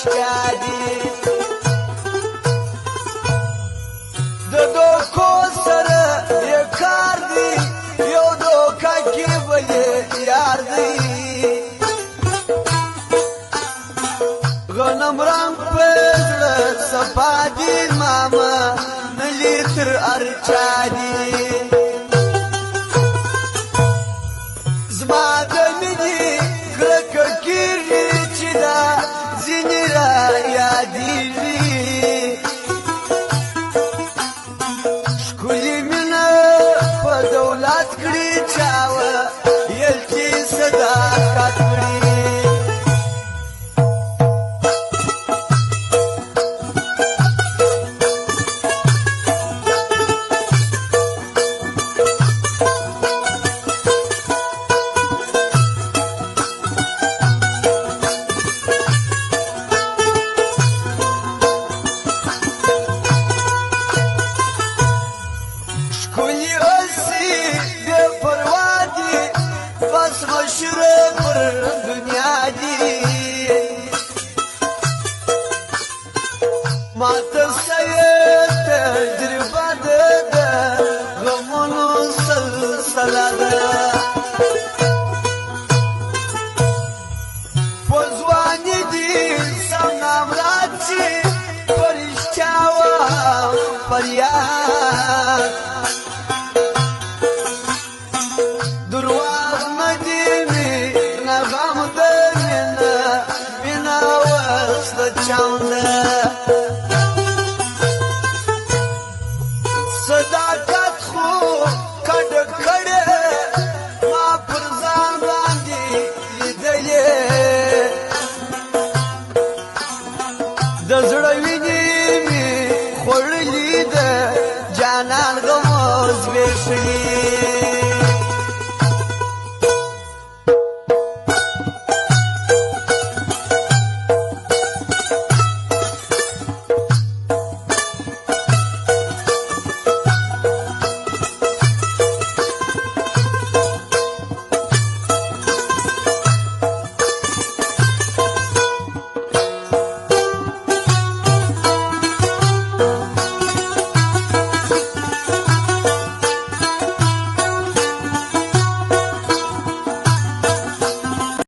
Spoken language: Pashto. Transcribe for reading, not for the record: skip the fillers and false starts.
اشکاری د دوکو سره یې کار دی یو دوکه کې بلې یار دی غنم رنگ په زړه صفا دي ماما نلی تر ارچا دي زما د مینې کلکه کېږي چې دا ځینې را یادېږي ښکلې مینه په دولت کړي چاوه یل چې صداقت کړي مشره پر دنیا دی ما ته سید تجربه ده غمونو سلسله ده په ځواني دي سم نامراد چې په رښتیا وم فریاد